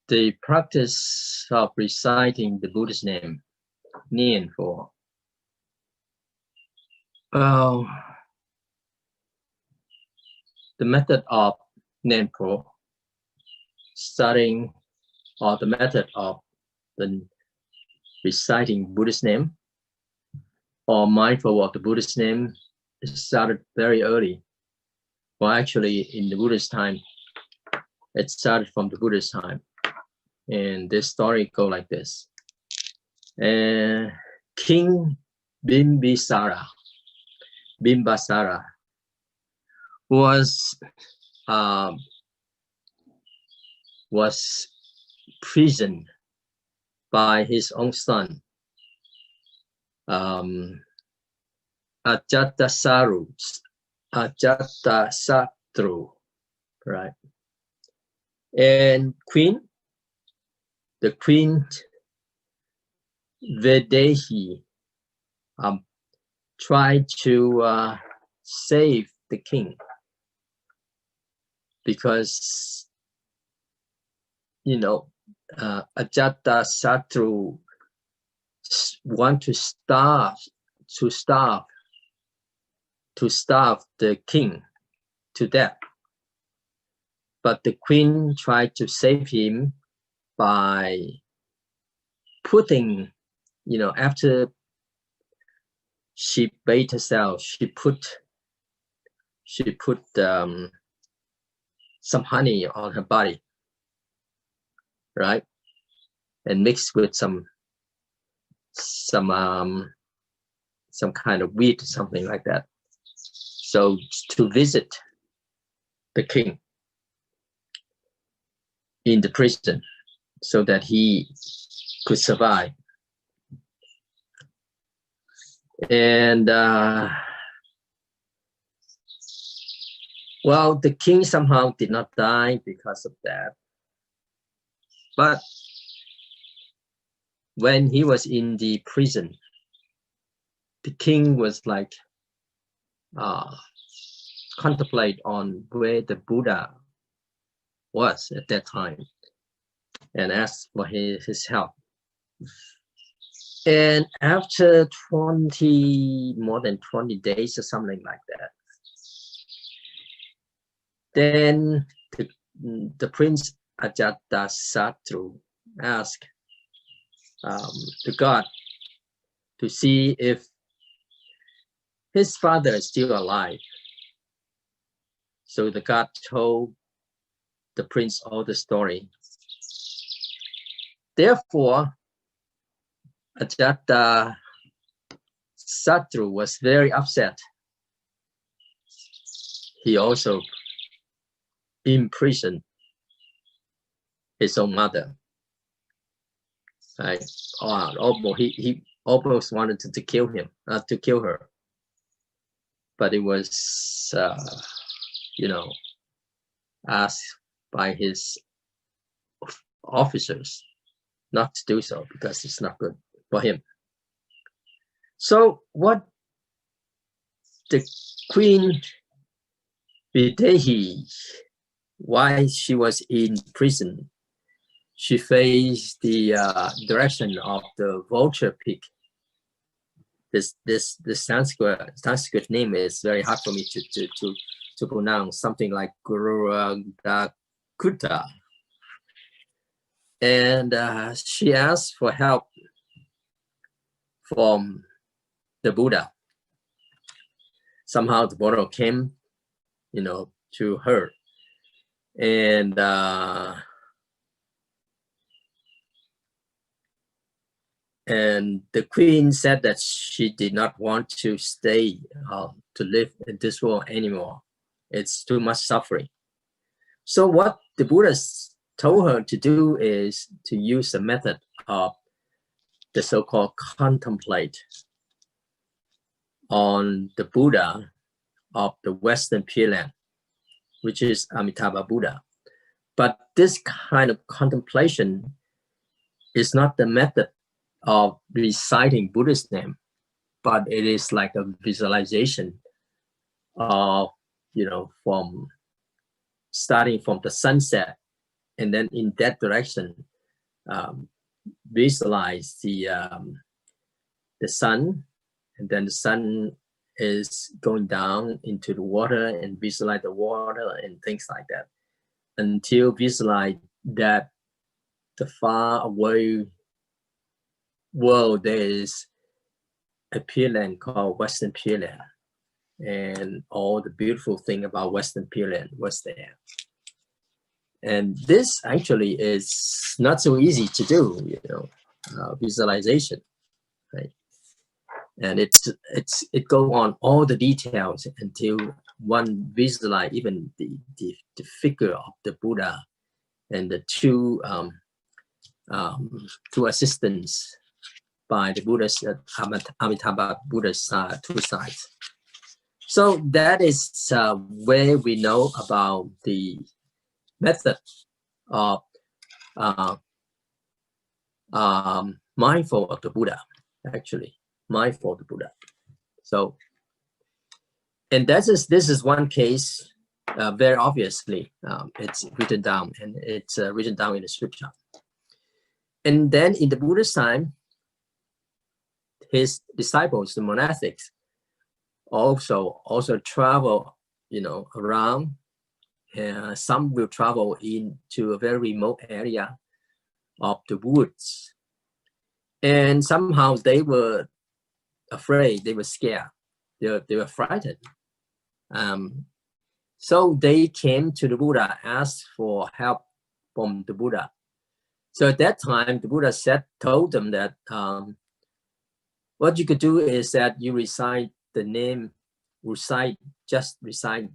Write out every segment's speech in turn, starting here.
the practice of reciting the Buddha's name, Nian, for the method of Nian, starting, or the method of the reciting Buddha's name or mindful of the Buddha's name started very early. Well, actually, in the Buddha's time, it started from the Buddha's time. And this story goes like this. King Bimbisara was imprisoned by his own son, Ajatasattu, right? And the queen Videhi tried to save the king, because Ajatasattu want to starve the king to death. But the queen tried to save him by putting, after she bathed herself, she put some honey on her body, right? And mixed with some kind of wheat, something like that. So to visit the king in the prison so that he could survive. And well, the king somehow did not die because of that. But when he was in the prison, the king was like contemplate on where the Buddha was at that time and asked for his help. And after more than 20 days or something like that, then the Prince Ajatasattu asked the god to see if his father is still alive. So the god told the prince all the story. Therefore, Ajatasattu was very upset. He also imprisoned his own mother. Right? He almost wanted to kill her, but it was asked by his officers not to do so because it's not good for him. So what the Queen Videhi, while she was in prison, she faced the direction of the vulture pig. This Sanskrit name is very hard for me to pronounce, something like Gurudakutta. And she asked for help from the Buddha. Somehow the Buddha came, to her. And the queen said that she did not want to stay to live in this world anymore. It's too much suffering. So what the Buddha told her to do is to use the method of the so-called contemplate on the Buddha of the Western Pure Land, which is Amitabha Buddha. But this kind of contemplation is not the method of reciting Buddha's name, but it is like a visualization of, from starting from the sunset and then in that direction, visualize the sun, and then the sun is going down into the water, and visualize the water and things like that, until visualize that the far away world there is a Pure Land called Western Pure Land, and all the beautiful thing about Western Pure Land was there. And this actually is not so easy to do, you know, visualization, right? And it go on all the details until one visualize even the figure of the Buddha and the two assistants by the Buddha's Amitabha Buddha's two sides. So that is where we know about the method of mindful of the Buddha, actually mindful of the Buddha. So, and this is one case. Very obviously, it's written down, and it's written down in the scripture. And then in the Buddha's time, his disciples, the monastics, also travel, you know, around. Some will travel into a very remote area of the woods, and somehow they were afraid, they were scared, they were frightened. So they came to the Buddha, asked for help from the Buddha. So at that time, the Buddha told them that what you could do is that you recite the name, just recite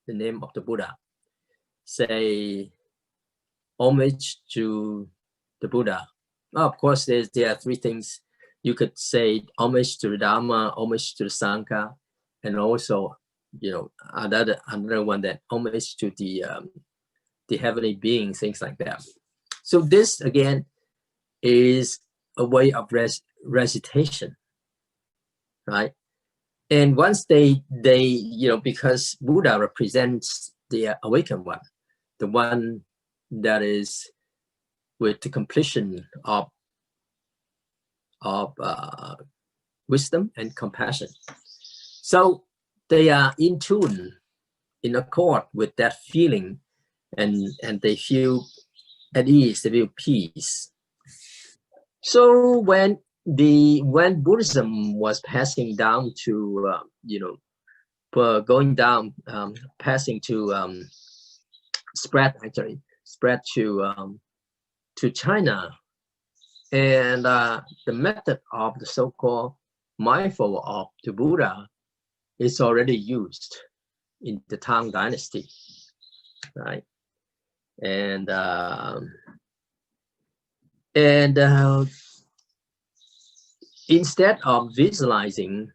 the name of the Buddha. Say homage to the Buddha. Well, of course, there are three things. You could say homage to the Dharma, homage to the Sangha, and also, you know, another one that homage to the heavenly beings, things like that. So this again is a way of recitation, right? And once they you know, because Buddha represents the awakened one, the one that is with the completion of wisdom and compassion. So they are in tune, in accord with that feeling, and they feel at ease, they feel peace. So when Buddhism was passing down to you know, going down, passing to spread to China, and the method of the so-called mindful of the Buddha is already used in the Tang Dynasty, right? And instead of visualizing,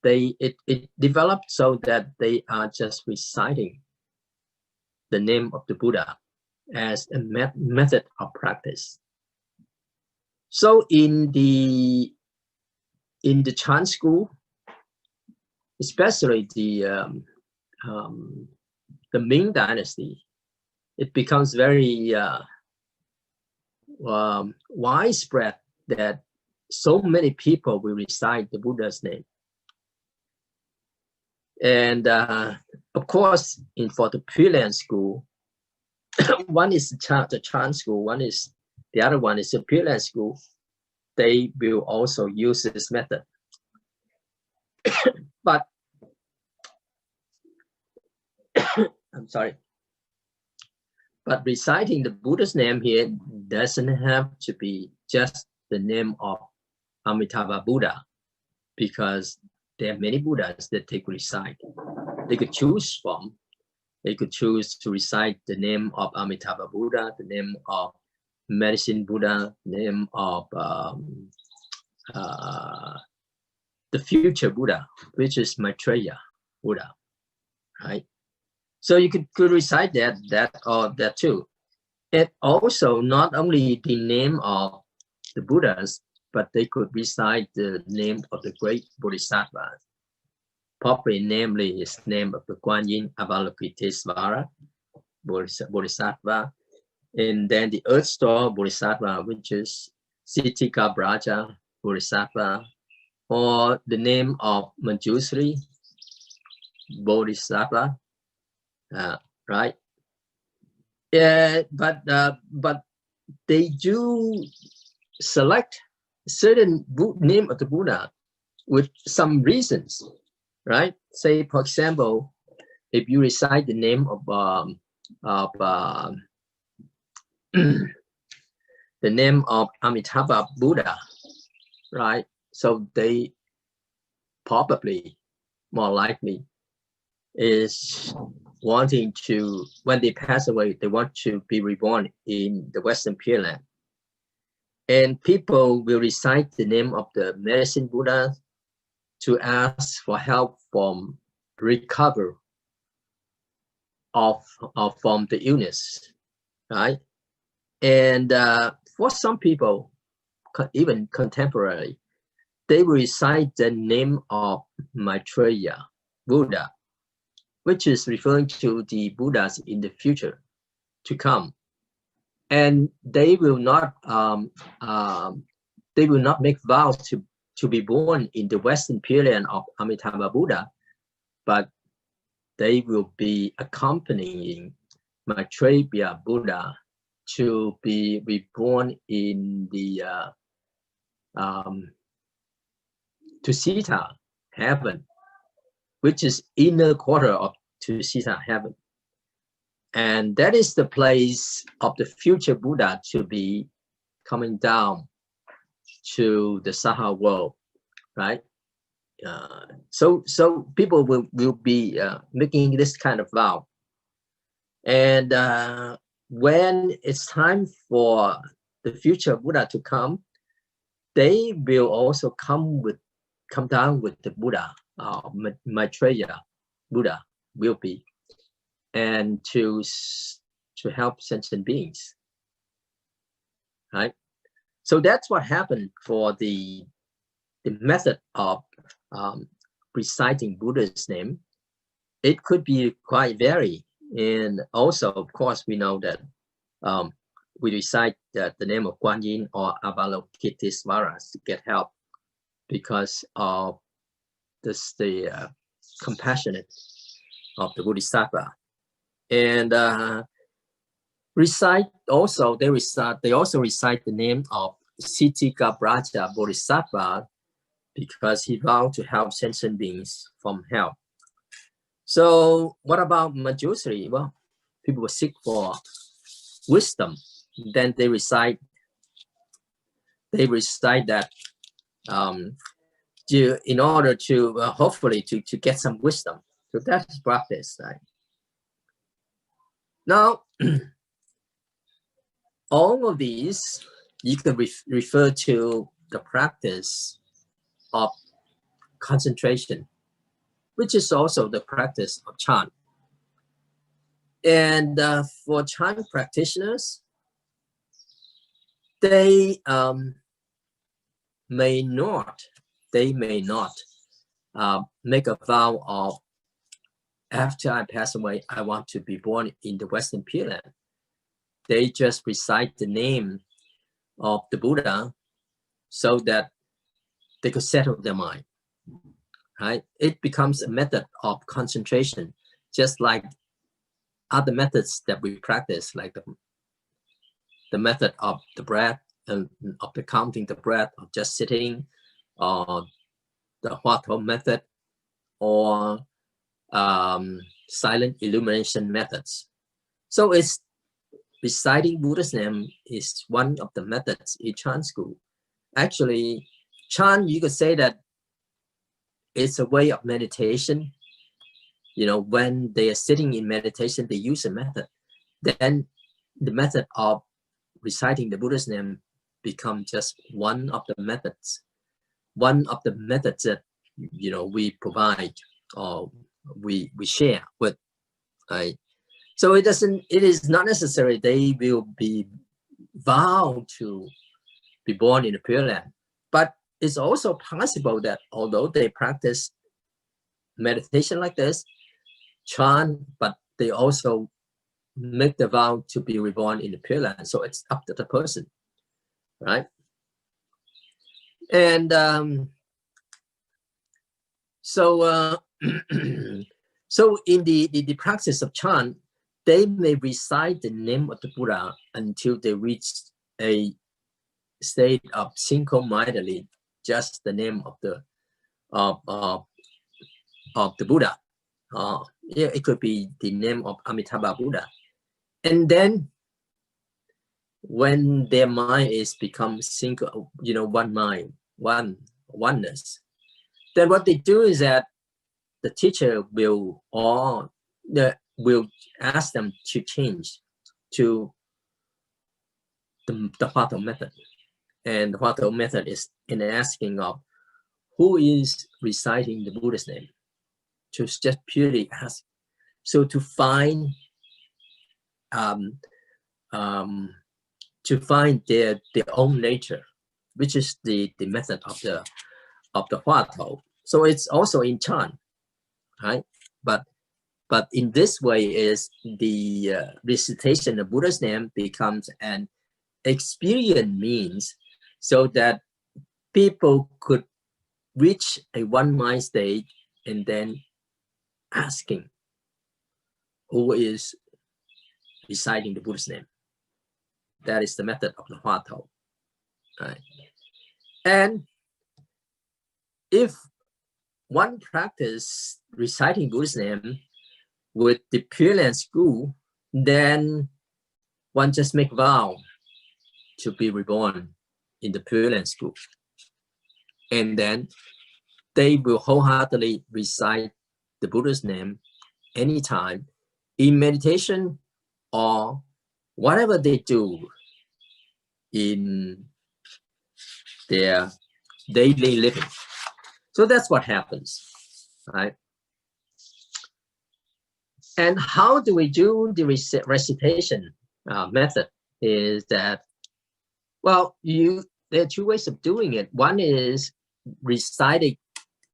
it developed so that they are just reciting the name of the Buddha as a method of practice. So in the Chan school, especially the Ming Dynasty, it becomes very widespread that so many people will recite the Buddha's name. And of course, for the Pure Land school, one is the Chan school, the other one is the Pure Land school. They will also use this method. But I'm sorry. But reciting the Buddha's name here doesn't have to be just the name of Amitabha Buddha, because there are many Buddhas that they could recite. They could choose from. They could choose to recite the name of Amitabha Buddha, the name of Medicine Buddha, the name of the future Buddha, which is Maitreya Buddha, right? So you could recite that too. And also not only the name of the Buddhas, but they could recite the name of the great Bodhisattvas. Properly, namely, his name of the Guan Yin Avalokitesvara Bodhisattva, And then the earth store Bodhisattva, which is Sitika Braja Bodhisattva, or the name of Manjusri Bodhisattva, right? Yeah, but they do select certain name of the Buddha with some reasons, right? Say, for example, if you recite the name of the name of Amitabha Buddha, right? So they probably, more likely, is wanting to, when they pass away, they want to be reborn in the Western Pure Land. And people will recite the name of the medicine Buddha to ask for help from recover from the illness, right? And for some people, even contemporary, they will recite the name of Maitreya Buddha, which is referring to the Buddhas in the future to come. And they will not make vows to be born in the Western Pure Land of Amitabha Buddha, but they will be accompanying Maitreya Buddha to be reborn in the Tusita heaven, which is inner quarter of Tusita heaven. And that is the place of the future Buddha to be coming down to the Saha world, right? So people will be making this kind of vow. And when it's time for the future Buddha to come, they will also come down with the Buddha, Maitreya Buddha will be, and to help sentient beings, right? So that's what happened for the method of reciting Buddha's name. It could be quite varied. And also, of course, we know that we recite the name of Guan Yin or Avalokitesvara to get help because of the compassionate of the Bodhisattva. And they also recite the name of Sitika Braja Bodhisattva because he vowed to help sentient beings from hell. So what about Manjusri? Well, people were seek for wisdom. Then they recite that in order to hopefully to get some wisdom. So that's practice, right? Now, all of these you can refer to the practice of concentration, which is also the practice of chant. And for chant practitioners, they may not make a vow of, after I pass away, I want to be born in the Western Pure Land. They just recite the name of the Buddha so that they could settle their mind, right? It becomes a method of concentration, just like other methods that we practice, like the method of the breath and of the counting the breath, of just sitting, or the Huatou method, or silent illumination methods. So it's reciting Buddha's name is one of the methods in chant school. Actually, chant, you could say that it's a way of meditation. You know, when they are sitting in meditation, they use a method. Then the method of reciting the Buddha's name become just one of the methods that, you know, we provide or we share with, right? So it is not necessary they will be vowed to be born in a Pure Land, but it's also possible that although they practice meditation like this, chant, but they also make the vow to be reborn in the Pure Land. So it's up to the person, right? And so so in the practice of chant, they may recite the name of the Buddha until they reach a state of single-mindedly just the name of the Buddha. Yeah, it could be the name of Amitabha Buddha. And then when their mind is become single, one mind, oneness, then what they do is that the teacher will ask them to change to the Huatao method. And the Huatao method is in asking of who is reciting the Buddha's name, to just purely ask. So to find their own nature, which is the method of the Huatao. So it's also in chant, right? But in this way is the recitation of Buddha's name becomes an experience means, so that people could reach a one mind state and then asking who is reciting the Buddha's name. That is the method of the Huatao, right? And if one practice reciting Buddha's name with the Pure Land school, then one just make vow to be reborn in the Pure Land school. And then they will wholeheartedly recite the Buddha's name anytime in meditation or whatever they do in their daily living. So that's what happens, right? And how do we do the recitation method is that, well, there are two ways of doing it. One is reciting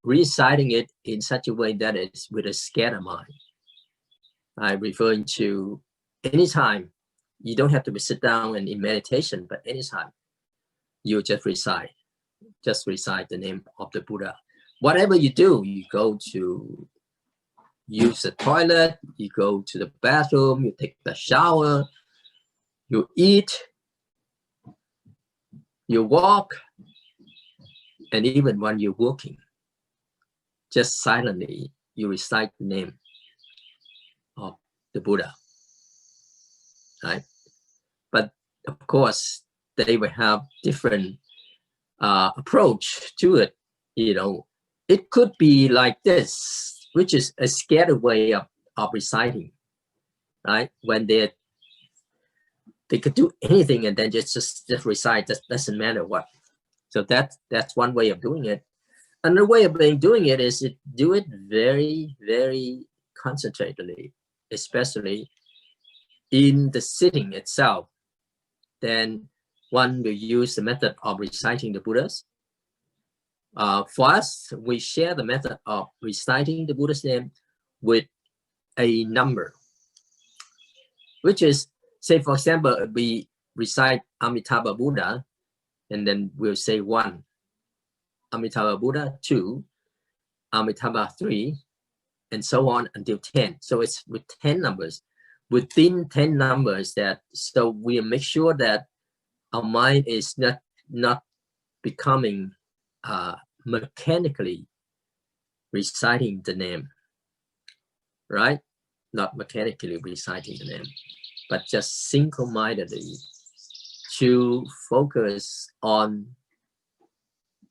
it in such a way that it's with a scattered mind. I'm referring to anytime. You don't have to sit down and in meditation, but anytime you just recite the name of the Buddha. Whatever you do, you go to use the toilet, you go to the bathroom, you take the shower, you eat, you walk, and even when you're walking, just silently, you recite the name of the Buddha, right? But of course, they will have different approach to it. It could be like this, which is a scattered way of reciting, right? When they could do anything and then just recite, that doesn't matter what. So that's one way of doing it. Another way of doing it is to do it very, very concentratedly, especially in the sitting itself. Then one will use the method of reciting the Buddhas. For us, we share the method of reciting the Buddha's name with a number, which is, say, for example, we recite Amitabha Buddha, and then we'll say 1, Amitabha Buddha 2, Amitabha 3, and so on until 10. So it's with 10 numbers. Within 10 numbers, so we make sure that our mind is not becoming mechanically reciting the name, right? Not mechanically reciting the name, but just single-mindedly to focus on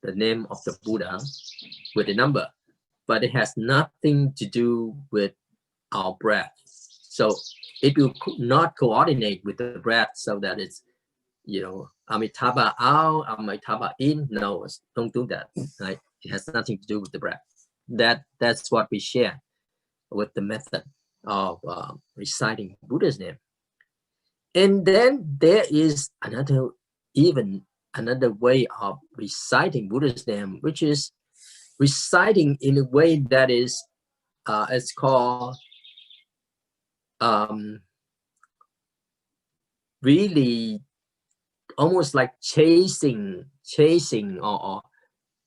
the name of the Buddha with a number, but it has nothing to do with our breath. So it will not coordinate with the breath, so that it's, Amitabha out, Amitabha in. No, don't do that, right? It has nothing to do with the breath. That's what we share with the method of reciting Buddha's name. And then there is another way of reciting Buddha's name, which is reciting in a way that is, it's called really almost like chasing or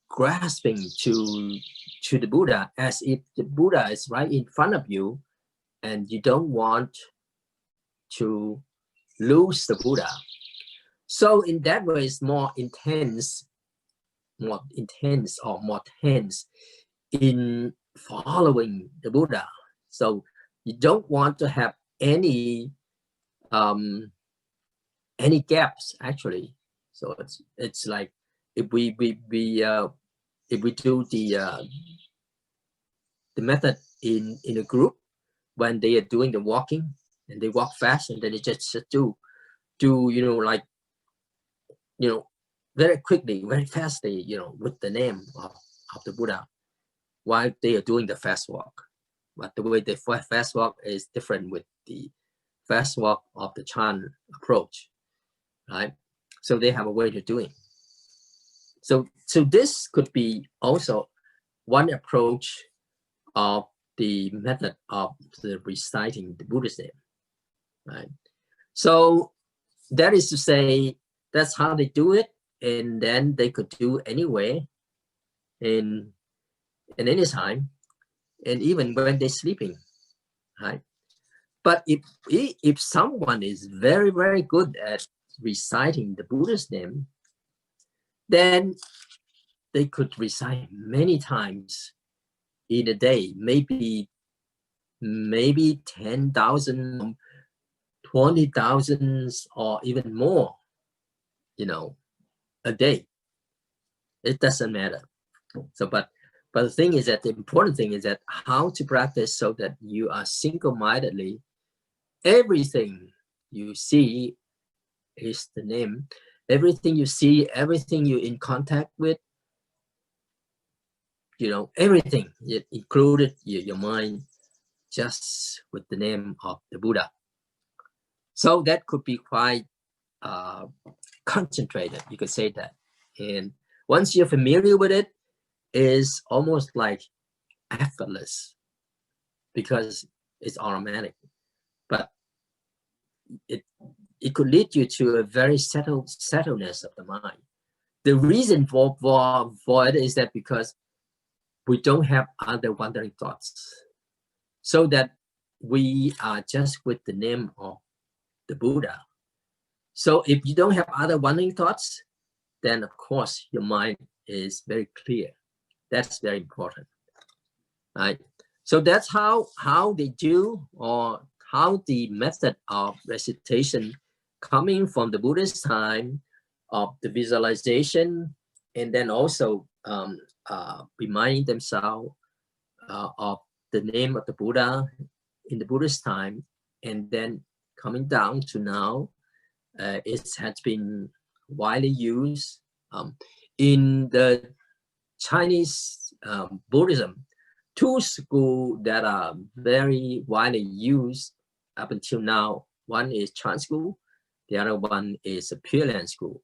grasping to the Buddha, as if the Buddha is right in front of you and you don't want to lose the Buddha. So in that way, it's more intense or more tense in following the Buddha. So you don't want to have any gaps actually. So it's like if we do the method in a group, when they are doing the walking and they walk fast, and then they just do very quickly, very fastly, with the name of the Buddha, while they are doing the fast walk. But the way the fast walk is different with the fast walk of the Chan approach, right? So they have a way to do it. So this could be also one approach of the method of the reciting the Buddha's name, right? So that is to say, that's how they do it, and then they could do anyway, in any time, and even when they're sleeping, right? But if someone is very, very good at reciting the Buddha's name, then they could recite many times in a day, maybe 10,000, 20,000, or even more, a day. It doesn't matter. So, but the thing is that the important thing is that how to practice so that you are single-mindedly, everything you see is the name. Everything you see, everything you're in contact with, everything, it included your mind, just with the name of the Buddha. So that could be quite concentrated, you could say that. And once you're familiar with it, is almost like effortless because it's automatic. But it could lead you to a very settledness of the mind. The reason for it is that because we don't have other wandering thoughts, so that we are just with the name of the Buddha. So if you don't have other wandering thoughts, then of course your mind is very clear. That's very important, right? So that's how they do, or how the method of recitation coming from the Buddhist time of the visualization, and then also reminding themselves of the name of the Buddha in the Buddhist time, and then coming down to now, it has been widely used in the Chinese Buddhism. Two schools that are very widely used up until now. One is Chan school, the other one is a Pure Land school,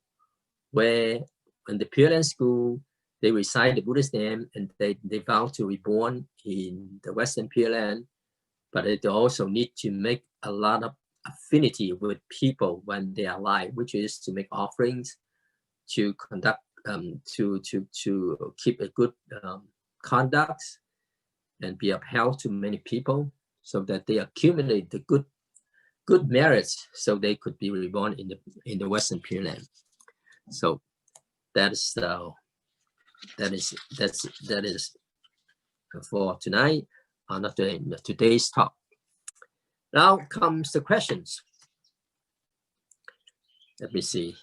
where in the Pure Land school, they recite the Buddha's name and they vow to reborn in the Western Pure Land, but they also need to make a lot of affinity with people when they are alive, which is to make offerings, to conduct, to keep a good conduct, and be upheld to many people, so that they accumulate the good merits, so they could be reborn in the Western Pure Land. So that is for tonight, not today's talk. Now comes the questions. Let me see.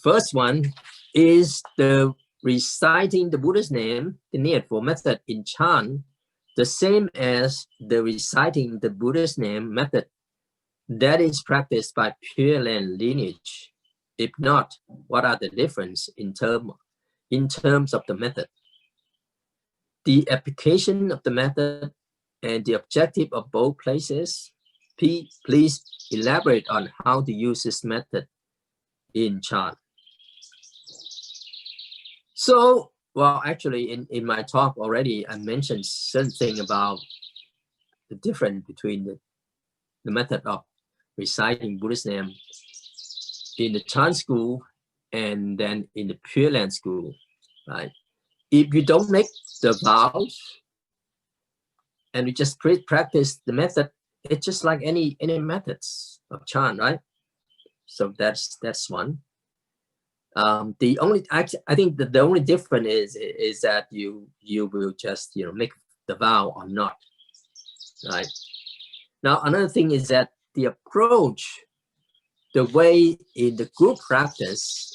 First one is the reciting the Buddha's name, the Nian for method in Chan, the same as the reciting the Buddha's name method that is practiced by Pure Land lineage? If not, what are the difference in terms of the method, the application of the method, and the objective of both places? Please elaborate on how to use this method in Chan. So, well, actually, in my talk already, I mentioned something about the difference between the method of reciting Buddhist name in the Chan school and then in the Pure Land school, right? If you don't make the vows and you just practice the method, it's just like any methods of chant, right? So that's one. The only I think that the only difference is that you will just make the vow or not, right? Now another thing is that the approach, the way in the group practice,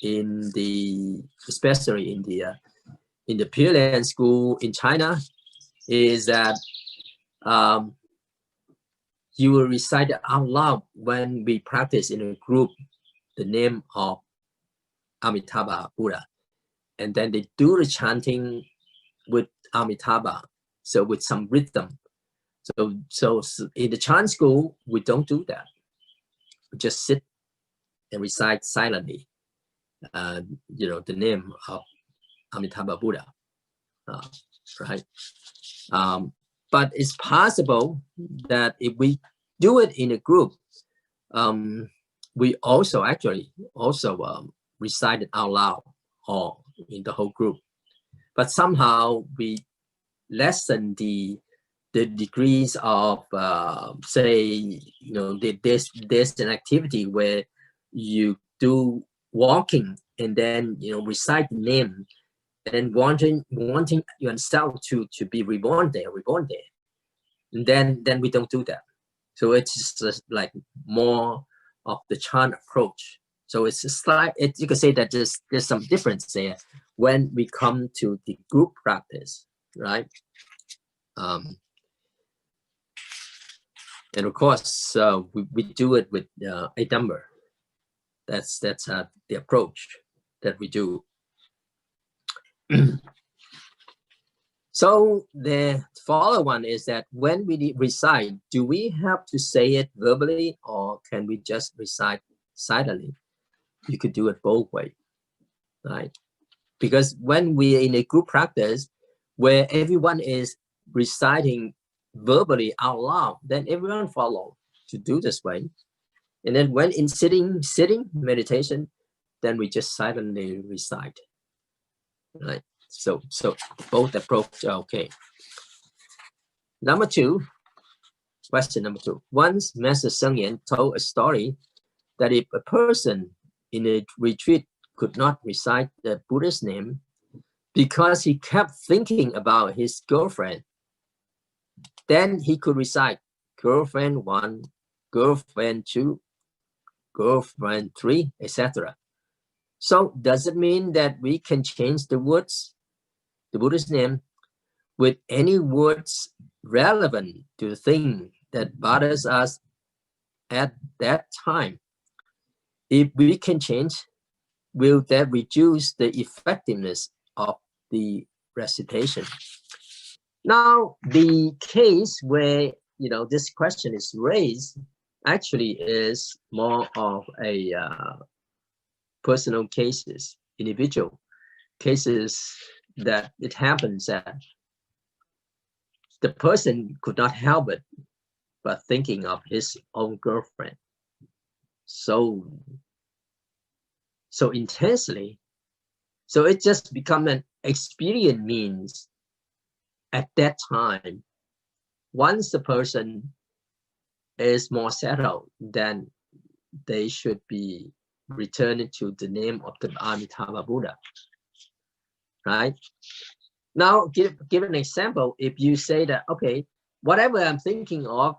especially in the Pure Land school in China, is that you will recite out loud when we practice in a group the name of Amitabha Buddha, and then they do the chanting with Amitabha, so with some rhythm. So in the chant school we don't do that. We just sit and recite silently, the name of Amitabha Buddha, right? But it's possible that if we do it in a group, we also recite it out loud or in the whole group. But somehow we lessen the degrees of, say, there's an activity where you do walking and then recite the name and wanting yourself to be reborn there, and then we don't do that. So it's just like more of the chant approach. So it's just like you can say that there's some difference there when we come to the group practice, right? And of course we do it with a number. That's the approach that we do. So the follow one is that when we recite, do we have to say it verbally or can we just recite silently? You could do it both ways, right? Because when we're in a group practice where everyone is reciting verbally out loud, then everyone follow to do this way. And then when in sitting meditation, then we just silently recite, right? So both approaches are okay. Question number two. Once Master Seng Yen told a story that if a person in a retreat could not recite the Buddha's name because he kept thinking about his girlfriend, then he could recite girlfriend 1, girlfriend 2, girlfriend 3, etc. So does it mean that we can change the words, the Buddha's name, with any words relevant to the thing that bothers us at that time? If we can change, will that reduce the effectiveness of the recitation? Now, the case where this question is raised actually is more of a personal cases, individual cases, that it happens that the person could not help it but thinking of his own girlfriend so intensely. So it just become an experience means at that time. Once the person is more settled, then they should be returning to the name of the Amitabha Buddha, right? Now, give an example. If you say that, okay, whatever I'm thinking of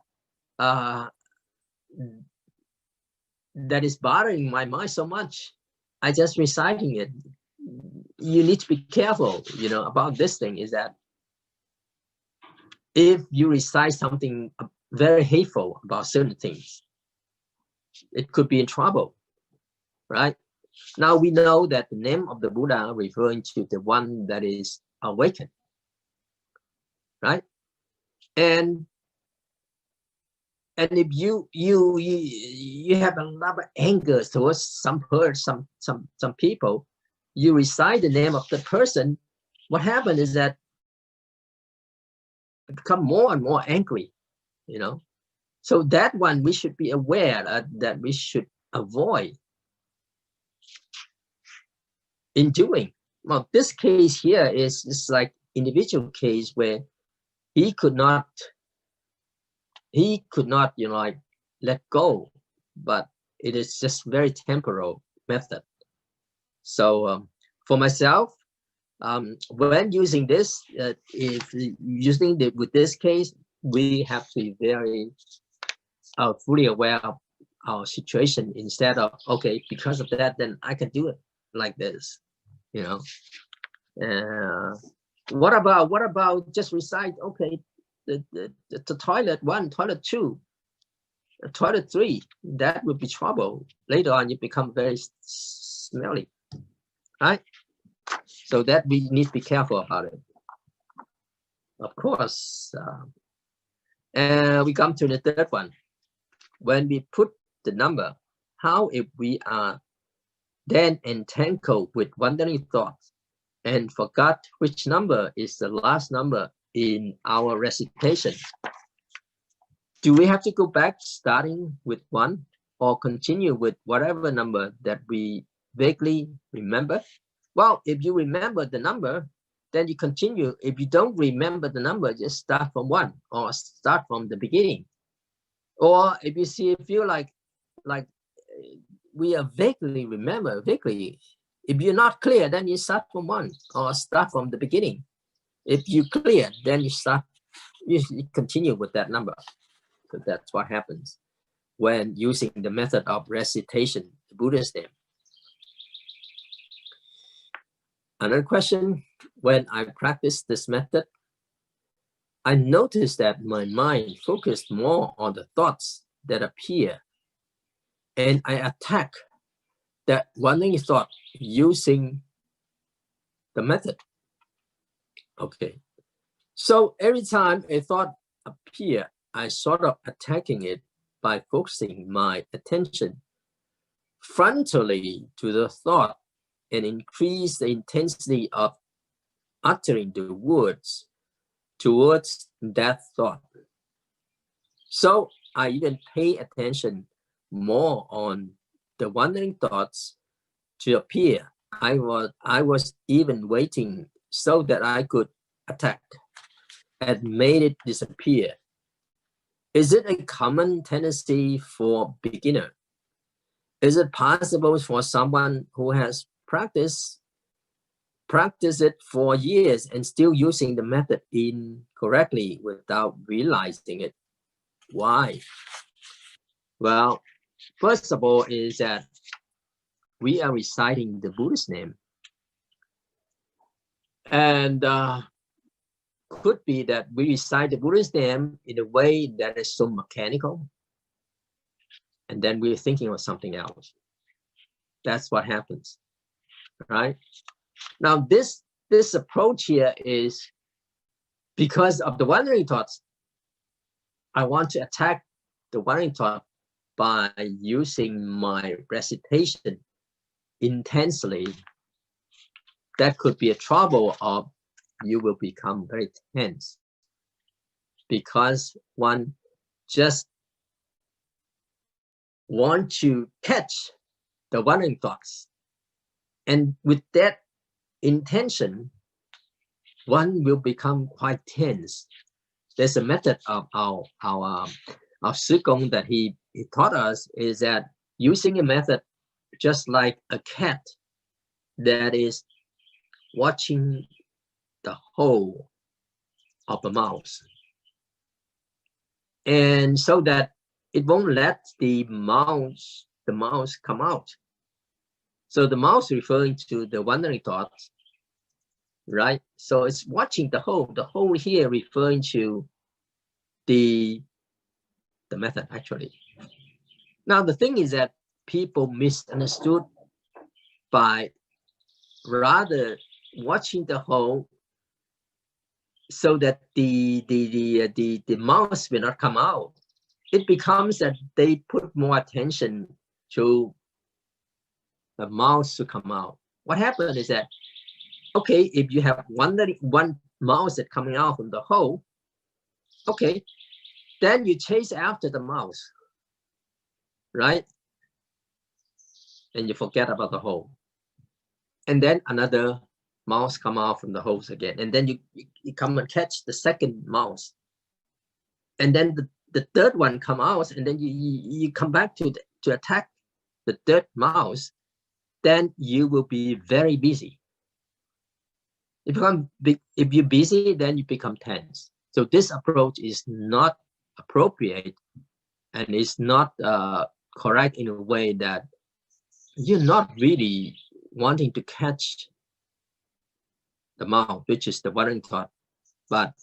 that is bothering my mind so much, I just reciting it. You need to be careful, about this thing, is that if you recite something very hateful about certain things, it could be in trouble, right? Now we know that the name of the Buddha referring to the one that is awakened, right? And if you have a lot of anger towards some people, you recite the name of the person, what happens is that you become more and more angry, So that one we should be aware that we should avoid in doing. Well, this case here is like individual case where he could not, you know, like let go, but it is just very temporal method. So for myself, when using this, if using with this case, we have to be very fully aware of our situation instead of, okay, because of that, then I can do it like this, you know. What about just recite, okay, the toilet 1, toilet 2, toilet 3, that would be trouble. Later on, you become very smelly, right? So that we need to be careful about it. Of course, we come to the third one. When we put the number, how if we are then entangled with wandering thoughts and forgot which number is the last number in our recitation? Do we have to go back starting with 1 or continue with whatever number that we vaguely remember? Well, if you remember the number, then you continue. If you don't remember the number, just start from 1 or start from the beginning. Or if you feel like we are vaguely remember, if you're not clear, then you start from 1 or start from the beginning. If you clear, then you continue with that number. Because that's what happens when using the method of recitation, the Buddha's name. Another question, when I practice this method, I noticed that my mind focused more on the thoughts that appear, and I attack that wandering thought using the method. Okay, so every time a thought appears, I sort of attacking it by focusing my attention frontally to the thought and increase the intensity of uttering the words towards that thought. So I even pay attention more on the wandering thoughts to appear. I was even waiting so that I could attack and made it disappear. Is it a common tendency for beginner? Is it possible for someone who has practiced it for years and still using the method incorrectly without realizing it? Why? Well, first of all is that we are reciting the Buddha's name. And could be that we recite the Buddha's name in a way that is so mechanical, and then we're thinking of something else. That's what happens, right? Now, this approach here is because of the wandering thoughts. I want to attack the wandering thought by using my recitation intensely. That could be a trouble of you will become very tense because one just want to catch the wandering thoughts. And with that intention, one will become quite tense. There's a method of our Sugong that he taught us is that using a method just like a cat that is watching the hole of a mouse, and so that it won't let the mouse come out. So the mouse referring to the wandering thoughts, right? So it's watching the hole here referring to the method actually. Now the thing is that people misunderstood by rather watching the hole so that the mouse will not come out. It becomes that they put more attention to the mouse to come out. What happened is that, okay, if you have one mouse that coming out from the hole, okay, then you chase after the mouse, right? And you forget about the hole. And then another mouse come out from the holes again. And then you come and catch the second mouse. And then the third one come out, and then you come back to attack the third mouse. Then you will be very busy. If you're busy, then you become tense. So this approach is not appropriate, and it's not correct in a way that you're not really wanting to catch the mouse, which is the wandering thought, but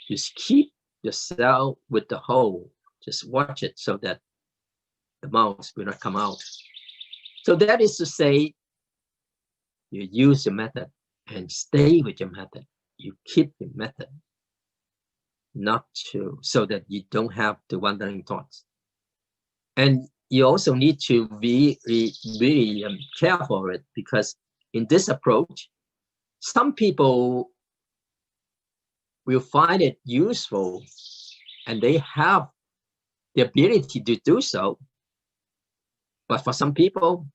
just keep yourself with the hole. Just watch it so that the mouse will not come out. So that is to say, you use your method and stay with your method. You keep your method, so that you don't have the wandering thoughts. And you also need to be really careful with it, because in this approach, some people will find it useful and they have the ability to do so. But for some people,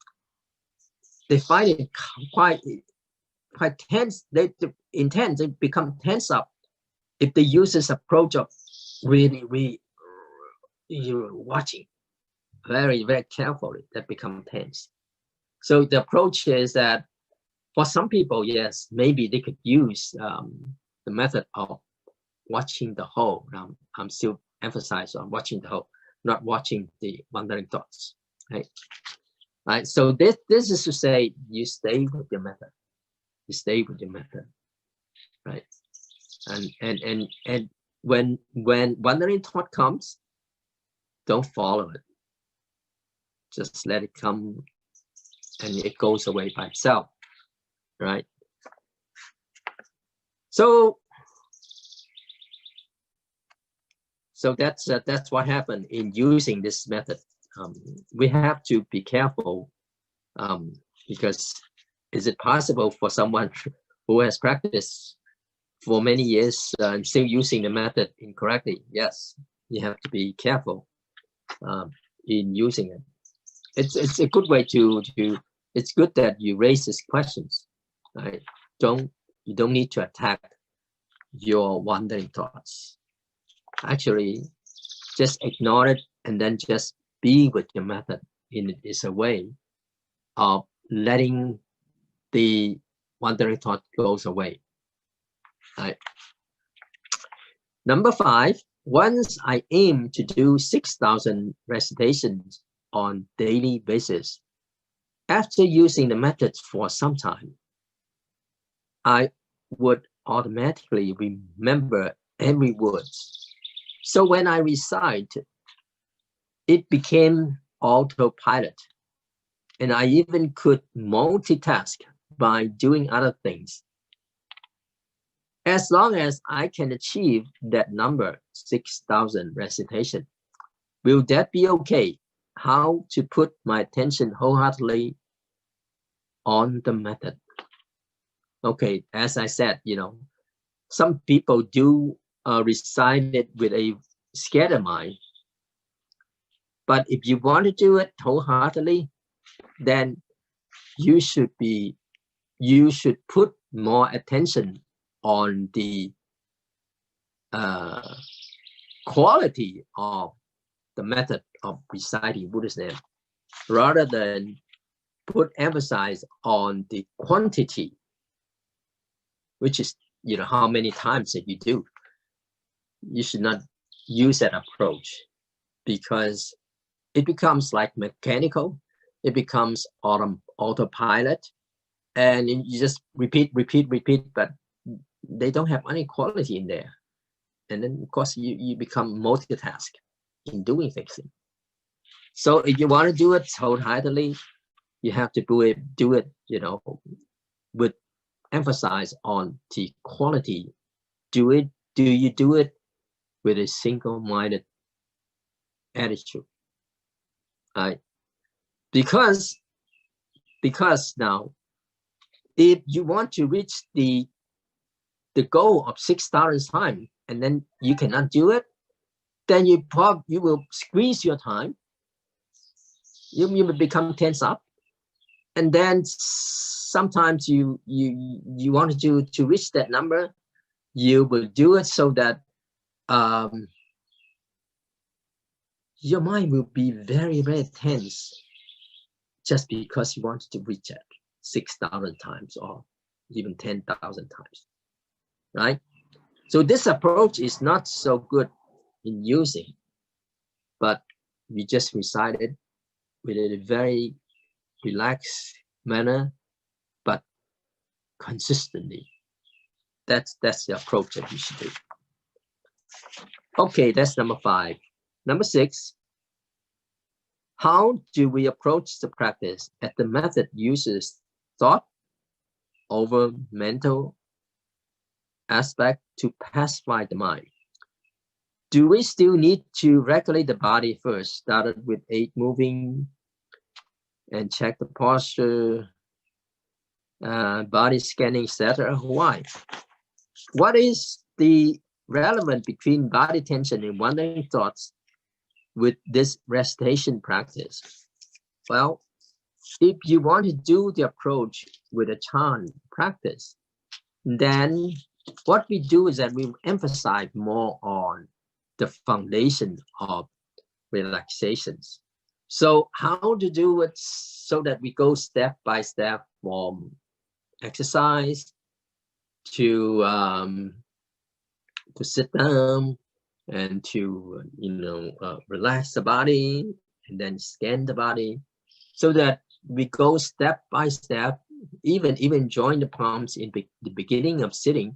they find it quite tense. They become tense up if they use this approach of really you're watching very, very carefully. That become tense. So the approach is that for some people, yes, maybe they could use the method of watching the whole. Now, I'm still emphasizing on watching the whole, not watching the wandering thoughts. Right? Right. So this is to say, you stay with your method. You stay with your method. Right. And when wandering thought comes, don't follow it. Just let it come, and it goes away by itself. Right. So that's what happened in using this method. We have to be careful, because is it possible for someone who has practiced for many years and still using the method incorrectly? Yes, you have to be careful in using it. It's a good way to it's good that you raise these questions. Right? You don't need to attack your wandering thoughts. Actually, just ignore it and then just be with your method. Is a way of letting the wandering thought goes away. Right. Number 5, once I aim to do 6,000 recitations on daily basis. After using the methods for some time, I would automatically remember every word. So when I recite, it became autopilot, and I even could multitask by doing other things. As long as I can achieve that number, 6,000 recitation, will that be okay? How to put my attention wholeheartedly on the method? Okay, as I said, some people do recite it with a scattered mind. But if you want to do it wholeheartedly, then you should put more attention on the quality of the method of reciting Buddha's name, rather than put emphasis on the quantity, which is how many times that you do. You should not use that approach, because it becomes like mechanical. It becomes autopilot, and you just repeat, but they don't have any quality in there. And then of course you become multitask in doing things. So if you want to do it wholeheartedly, you have to do it, with emphasis on the quality. Do you do it with a single-minded attitude? Right? Because now, if you want to reach the goal of 6,000 times and then you cannot do it, then you will squeeze your time. You will become tense up, and then sometimes you want to reach that number. You will do it so that your mind will be very, very tense, just because you wanted to reach it 6,000 times or even 10,000 times, right? So this approach is not so good in using, but we just recite it with a very relaxed manner, but consistently. That's the approach that you should do. Okay, that's number 5. Number 6, how do we approach the practice as the method uses thought over mental aspect to pacify the mind? Do we still need to regulate the body first, started with 8 moving and check the posture, body scanning, etc.? Why? What is the relevance between body tension and wandering thoughts with this recitation practice? Well, if you want to do the approach with a chant practice, then what we do is that we emphasize more on the foundation of relaxations. So how to do it so that we go step by step from exercise to sit down and to relax the body and then scan the body, so that we go step by step. Even join the palms in the beginning of sitting,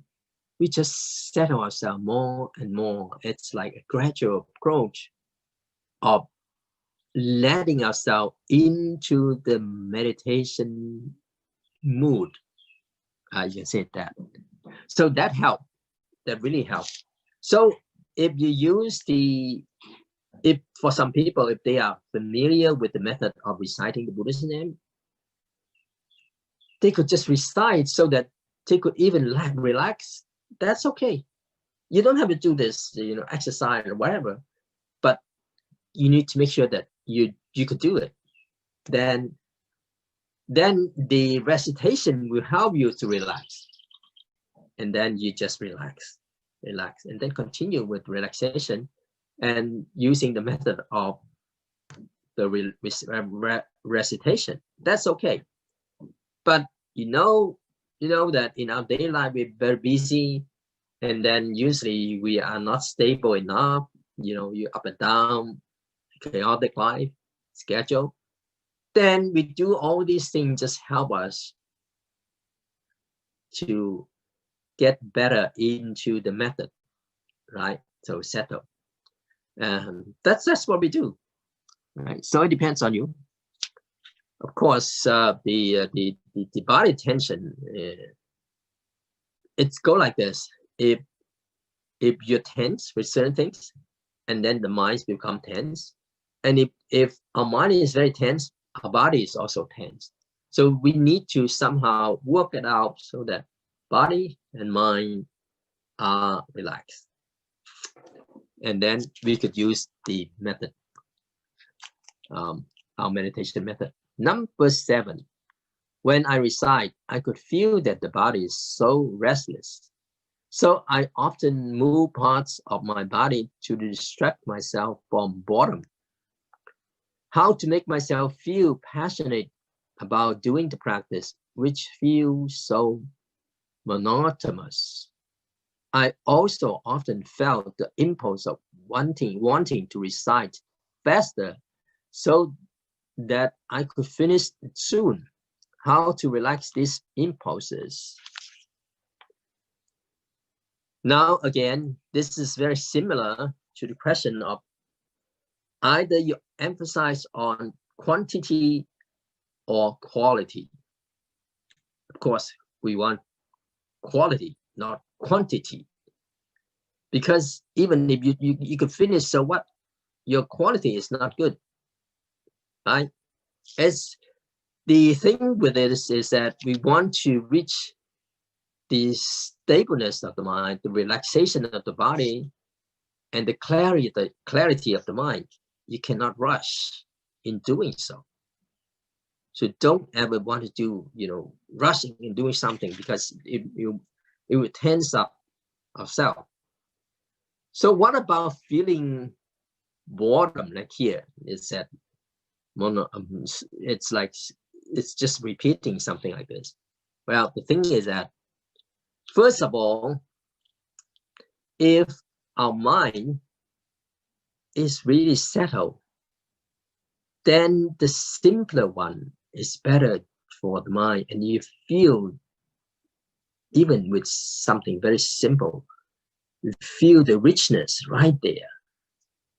we just settle ourselves more and more. It's like a gradual approach of letting ourselves into the meditation mood. You can say that. So that helps. That really helps. So if you use if for some people, if they are familiar with the method of reciting the Buddha's name, they could just recite so that they could even relax. That's okay. You don't have to do this, exercise or whatever, but you need to make sure that you could do it. Then the recitation will help you to relax, and then you just relax, and then continue with relaxation and using the method of the recitation. That's okay. But you know that in our daily life we're very busy, and then usually we are not stable enough. You're up and down, chaotic life schedule. Then we do all these things just help us to get better into the method, right? So settle. That's what we do, right? So it depends on you. Of course, the body tension, it's go like this. If you're tense with certain things, and then the mind become tense, and if our mind is very tense, our body is also tense. So we need to somehow work it out so that body and mind are relaxed, and then we could use the method, our meditation method. Number 7, when I recite, I could feel that the body is so restless. So I often move parts of my body to distract myself from boredom. How to make myself feel passionate about doing the practice, which feels so monotonous. I also often felt the impulse of wanting to recite faster so that I could finish it soon. How to relax these impulses? Now, again, this is very similar to the question of either you emphasize on quantity or quality. Of course, we want quality, not quantity. Because even if you could finish, so what? Your quality is not good, right? As the thing with it is that we want to reach the stableness of the mind, the relaxation of the body, and the clarity of the mind, you cannot rush in doing so. So don't ever want to do, rushing in doing something, because it will tense up ourselves. So what about feeling boredom? Like here, it's that it's like it's just repeating something like this. Well, the thing is that, first of all, if our mind is really settled, then the simpler one is better for the mind, and you feel, even with something very simple, you feel the richness right there,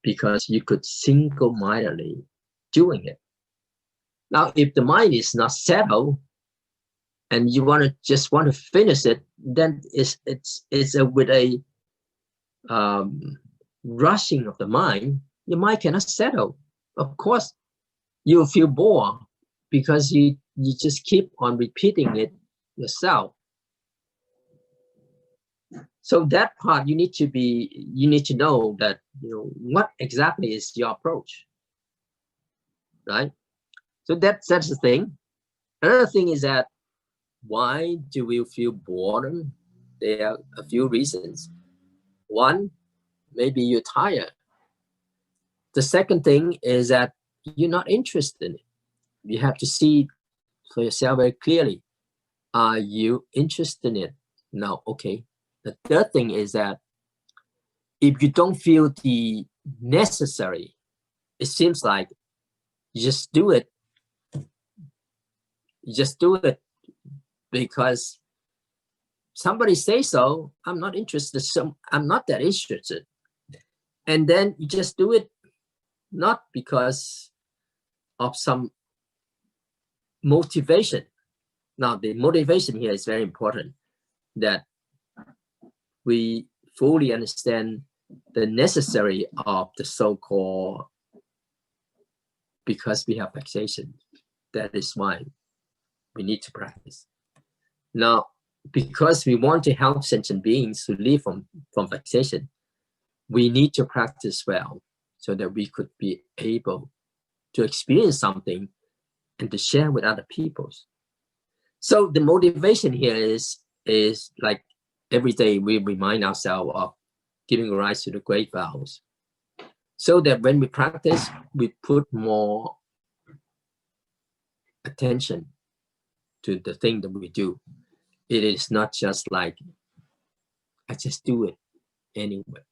because you could single-mindedly doing it. Now, if the mind is not settled and you just want to finish it, then it's with a rushing of the mind, your mind cannot settle. Of course, you'll feel bored because you just keep on repeating it yourself. So that part, you need to know that, what exactly is your approach, right? So that's the thing. Another thing is that, why do we feel boredom? There are a few reasons. One, maybe you're tired. The second thing is that you're not interested in it. You have to see for yourself very clearly. Are you interested in it? No, okay. The third thing is that, if you don't feel the necessary, it seems like you just do it. You just do it because somebody says so. I'm not interested. I'm not that interested. And then you just do it, not because of some motivation. Now, the motivation here is very important, that we fully understand the necessary of the so-called, because we have vexation. That is why we need to practice. Now, because we want to help sentient beings to live from vexation, we need to practice well, so that we could be able to experience something and to share with other people. So the motivation here is like, every day we remind ourselves of giving rise to the great vows, so that when we practice, we put more attention to the thing that we do. It is not just like, I just do it anyway.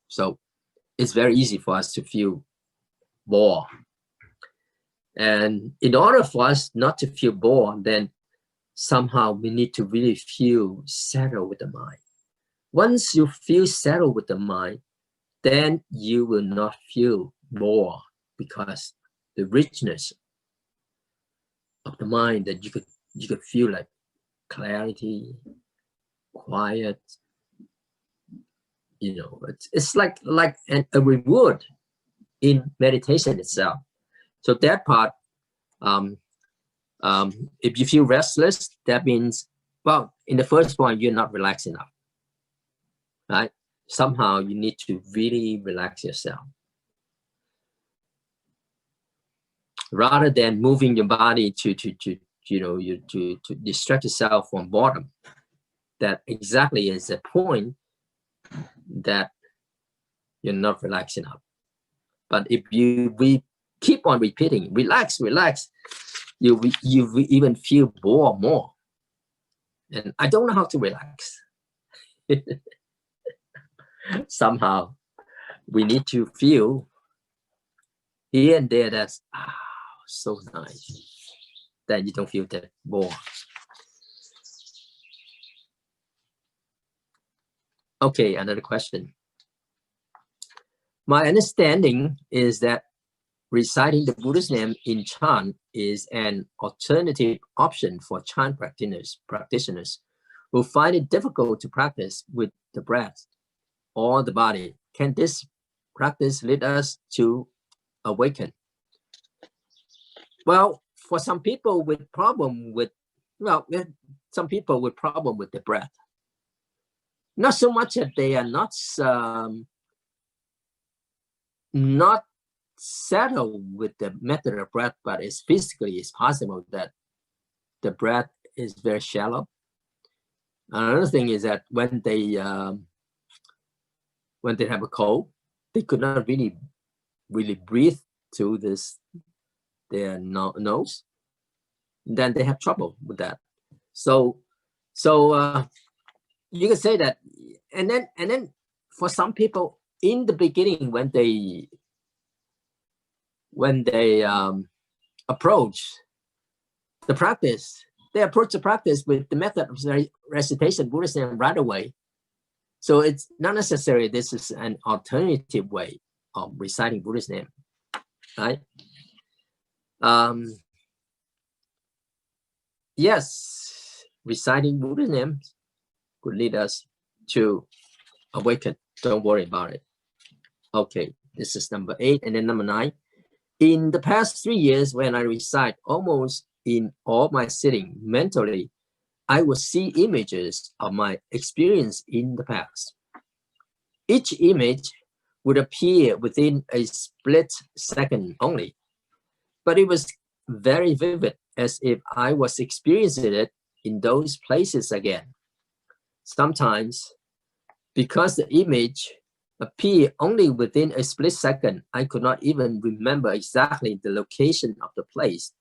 So it's very easy for us to feel bored. And in order for us not to feel bored, then somehow we need to really feel settled with the mind. Once you feel settled with the mind, then you will not feel bored, because the richness of the mind, that you could feel like clarity, quiet. It's like a reward in meditation itself. So that part, if you feel restless, that means, well, in the first one, you're not relaxed enough, right? Somehow you need to really relax yourself. Rather than moving your body to distract yourself from boredom. That exactly is the point, that you're not relaxed enough. But if we keep on repeating, relax, you even feel bored more. And I don't know how to relax. Somehow we need to feel here and there, that's so nice, that you don't feel that bored. Okay, another question. My understanding is that reciting the Buddha's name in chant is an alternative option for chant practitioners who find it difficult to practice with the breath or the body. Can this practice lead us to awaken? Well, for some people with problem with, some people with problem with the breath. Not so much that they are not not settle with the method of breath, but it's physically it's possible that the breath is very shallow. Another thing is that when they have a cold, they could not really breathe through their nose. Then they have trouble with that. So you can say that, and then for some people in the beginning when they approach the practice, they approach the practice with the method of recitation Buddhist name right away. So it's not necessary this is an alternative way of reciting Buddhist name, right? Yes, reciting Buddhist name could lead us to awaken. Don't worry about it. Okay, this is number 8, and then number 9. In the past 3 years, when I recite almost in all my sitting mentally, I will see images of my experience in the past. Each image would appear within a split second only, but it was very vivid, as if I was experiencing it in those places again. Sometimes, because the image appeared only within a split second, I could not even remember exactly the location of the place,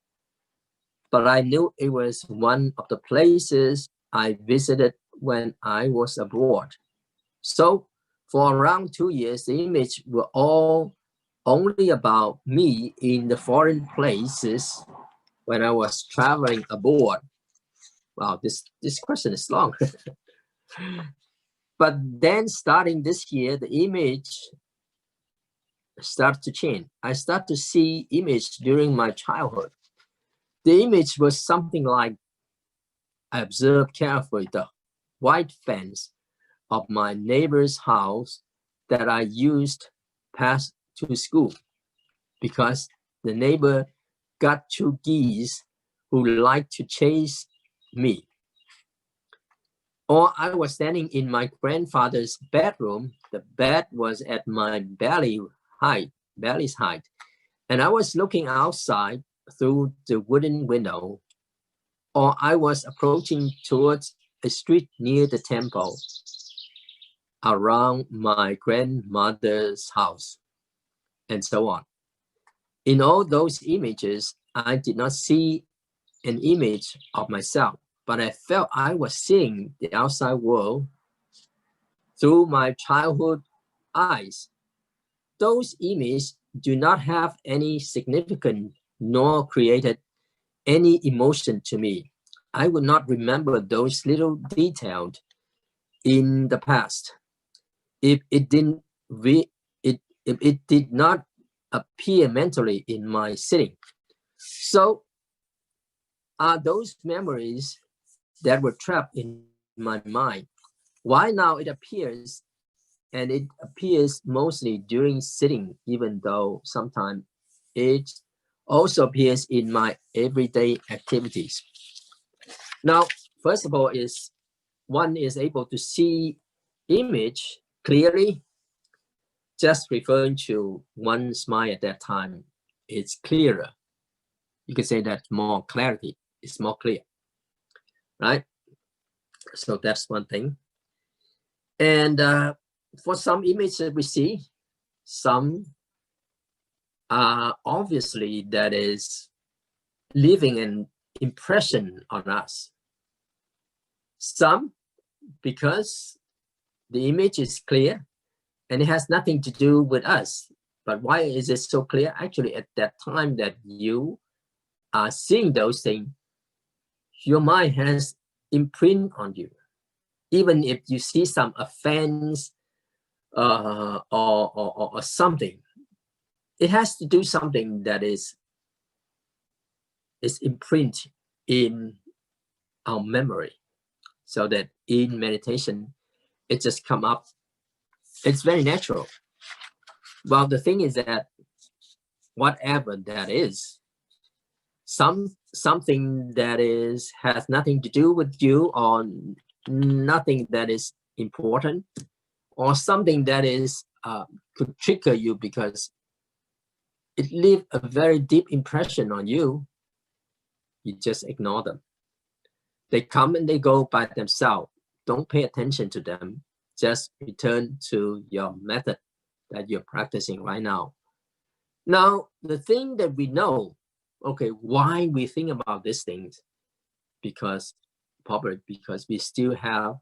but I knew it was one of the places I visited when I was abroad. So for around 2 years, the images were all only about me in the foreign places when I was traveling abroad. Wow, this question is long. But then starting this year, the image started to change. I started to see image during my childhood. The image was something like, I observed carefully the white fence of my neighbor's house that I used pass to school, because the neighbor got 2 geese who liked to chase me. Or I was standing in my grandfather's bedroom. The bed was at my belly's height, and I was looking outside through the wooden window. Or I was approaching towards a street near the temple around my grandmother's house, and so on. In all those images, I did not see an image of myself, but I felt I was seeing the outside world through my childhood eyes. Those images do not have any significance nor created any emotion to me. I would not remember those little details in the past if it did not appear mentally in my sitting. So are those memories that were trapped in my mind. Why now it appears, and it appears mostly during sitting, even though sometimes it also appears in my everyday activities. Now, first of all, one is able to see image clearly. Just referring to one's mind at that time, it's clearer. You can say that more clarity, it's more clear, right? So that's one thing. And for some images that we see, some obviously that is leaving an impression on us. Some because the image is clear and it has nothing to do with us. But why is it so clear? Actually, at that time that you are seeing those things, your mind has imprint on you. Even if you see some offense or something, it has to do something that is imprint in our memory, so that in meditation, it just come up. It's very natural. Well, the thing is that whatever that is, something that has nothing to do with you, or nothing that is important, or something that is could trigger you because it leaves a very deep impression on you, you just ignore them. They come and they go by themselves. Don't pay attention to them. Just return to your method that you're practicing right now. Now, the thing that we know, okay, why we think about these things, probably because we still have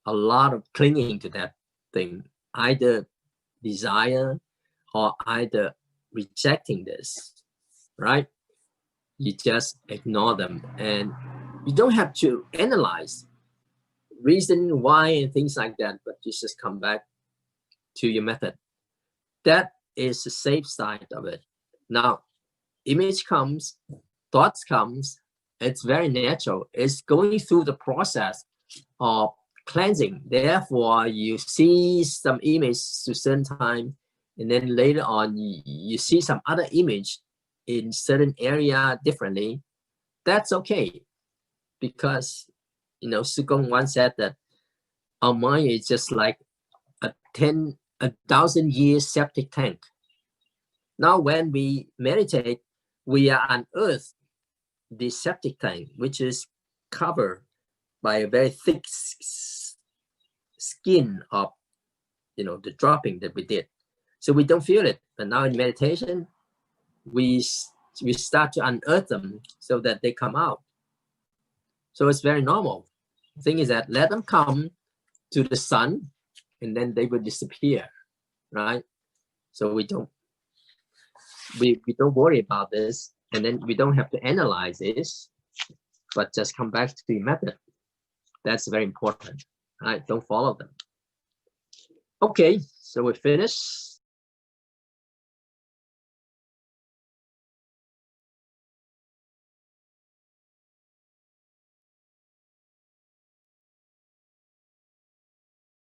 a lot of clinging to that thing, either desire or either rejecting this, right? You just ignore them, and you don't have to analyze reason why and things like that, but you just come back to your method. That is the safe side of it. Now, image comes, thoughts comes, it's very natural. It's going through the process of cleansing. Therefore, you see some image to certain time, and then later on, you see some other image in certain area differently. That's okay, because Sugong once said that our mind is just like a 1,000-year septic tank. Now, when we meditate, we are unearthed the septic tank, which is covered by a very thick skin of the dropping that we did, so we don't feel it. But now in meditation, we start to unearth them so that they come out. So it's very normal. The thing is that let them come to the sun, and then they will disappear, right? So we don't worry about this, and then we don't have to analyze this, but just come back to the method. That's very important, right? Don't follow them. Okay, so we finished.